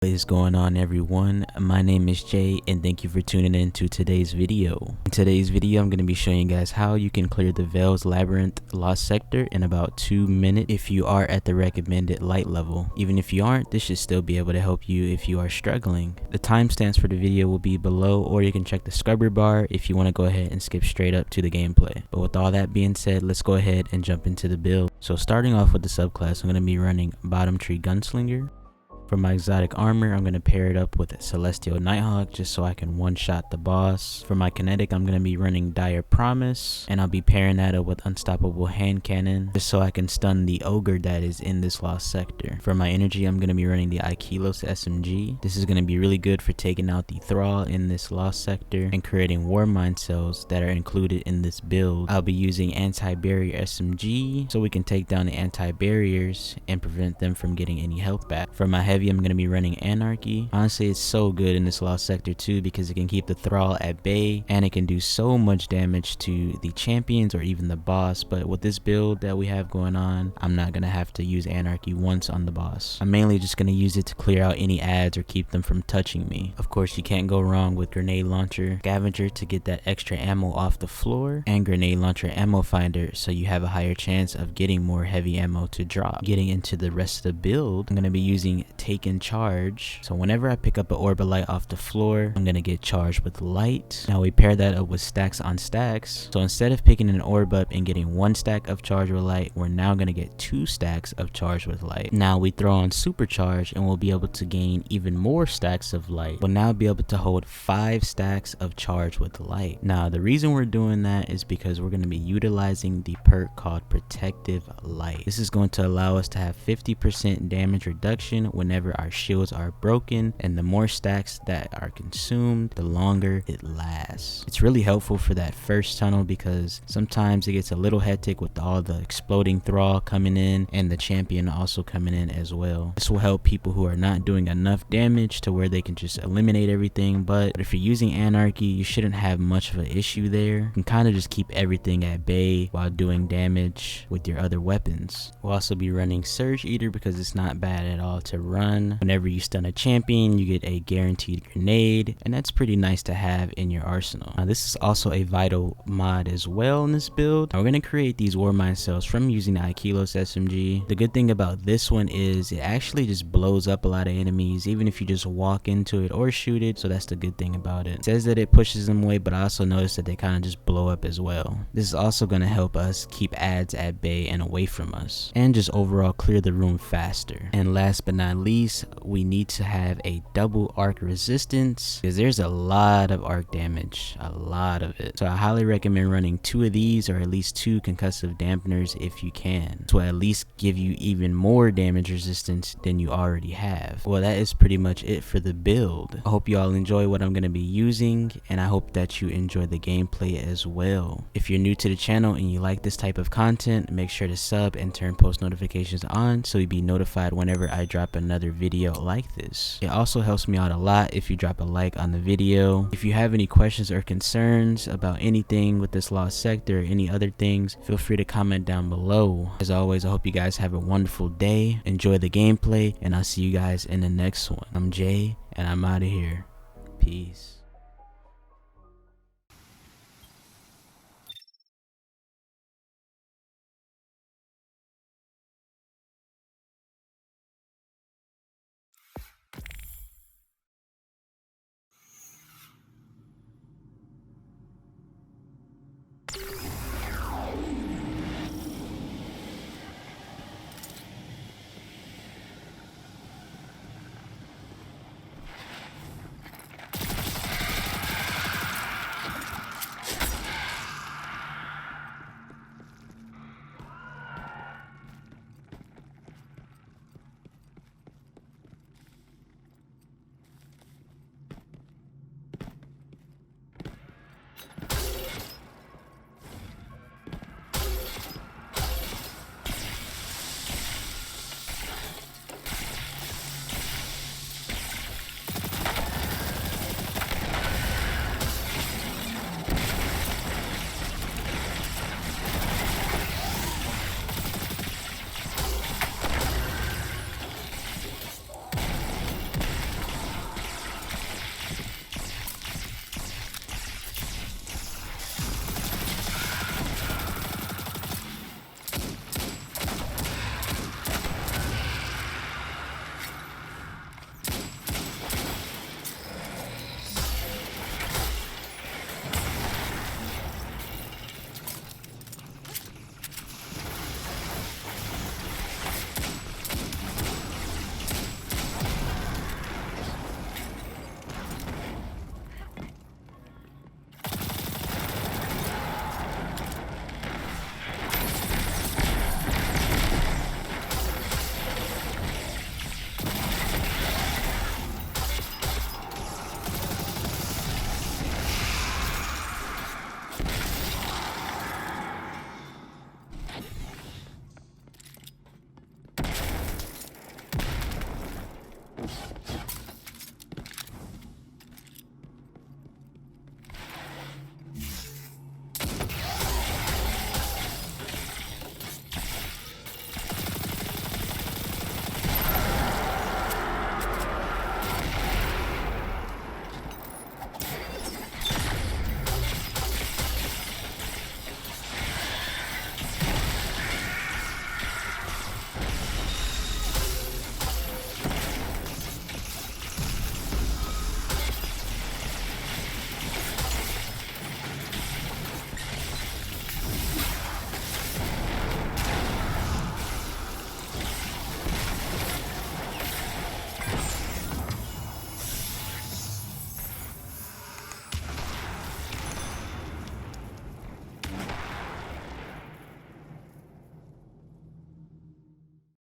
What is going on, everyone? My name is Jay and thank you for tuning in to today's video. In today's video I'm going to be showing you guys how you can clear the Veles Labyrinth lost sector in about 2 minutes if you are at the recommended light level. Even if you aren't, this should still be able to help you if you are struggling. The timestamps for the video will be below, or you can check the scrubber bar if you want to go ahead and skip straight up to the gameplay. But with all that being said, let's go ahead and jump into the build. So starting off with the subclass, I'm going to be running Bottom Tree Gunslinger. For my exotic armor, I'm going to pair it up with Celestial Nighthawk just so I can one-shot the boss. For my kinetic, I'm going to be running Dire Promise, and I'll be pairing that up with Unstoppable Hand Cannon just so I can stun the ogre that is in this lost sector. For my energy, I'm going to be running the Aikilos SMG. This is going to be really good for taking out the Thrall in this lost sector and creating War Mind cells that are included in this build. I'll be using Anti-Barrier SMG so we can take down the anti-barriers and prevent them from getting any health back. For my heavy, I'm going to be running Anarchy. Honestly, it's so good in this lost sector too because it can keep the Thrall at bay and it can do so much damage to the champions or even the boss. But with this build that we have going on, I'm not going to have to use Anarchy once on the boss. I'm mainly just going to use it to clear out any ads or keep them from touching me. Of course, you can't go wrong with Grenade Launcher Scavenger to get that extra ammo off the floor, and Grenade Launcher Ammo Finder so you have a higher chance of getting more heavy ammo to drop. Getting into the rest of the build, I'm going to be using Take and Charge. So whenever I pick up an orb of light off the floor, I'm gonna get charged with light. Now we pair that up with stacks on stacks. So instead of picking an orb up and getting 1 stack of charge with light, we're now gonna get 2 stacks of charge with light. Now we throw on supercharge and we'll be able to gain even more stacks of light. We'll now be able to hold 5 stacks of charge with light. Now the reason we're doing that is because we're gonna be utilizing the perk called Protective Light. This is going to allow us to have 50% damage reduction whenever our shields are broken, and the more stacks that are consumed, the longer it lasts. It's really helpful for that first tunnel because sometimes it gets a little hectic with all the exploding Thrall coming in and the champion also coming in as well. This will help people who are not doing enough damage to where they can just eliminate everything, but if you're using Anarchy, you shouldn't have much of an issue there. You can kind of just keep everything at bay while doing damage with your other weapons. We'll also be running Surge Eater because it's not bad at all to run. Whenever you stun a champion, you get a guaranteed grenade, and that's pretty nice to have in your arsenal. Now this is also a vital mod as well in this build. Now, we're going to create these War Mind cells from using the Aikilos SMG. The good thing about this one is it actually just blows up a lot of enemies even if you just walk into it or shoot it, so that's the good thing about it. It says that it pushes them away, but I also noticed that they kind of just blow up as well. This is also going to help us keep ads at bay and away from us, and just overall clear the room faster. And last but not least, we need to have a double arc resistance because there's a lot of arc damage, a lot of it. So I highly recommend running 2 of these, or at least 2 concussive dampeners if you can, to at least give you even more damage resistance than you already have. Well, that is pretty much it for the build. I hope you all enjoy what I'm going to be using, and I hope that you enjoy the gameplay as well. If you're new to the channel and you like this type of content, make sure to sub and turn post notifications on so you'll be notified whenever I drop another video like this. It also helps me out a lot if you drop a like on the video. If you have any questions or concerns about anything with this lost sector or any other things, feel free to comment down below. As always, I hope you guys have a wonderful day, enjoy the gameplay, and I'll see you guys in the next one. I'm Jay and I'm out of here. Peace.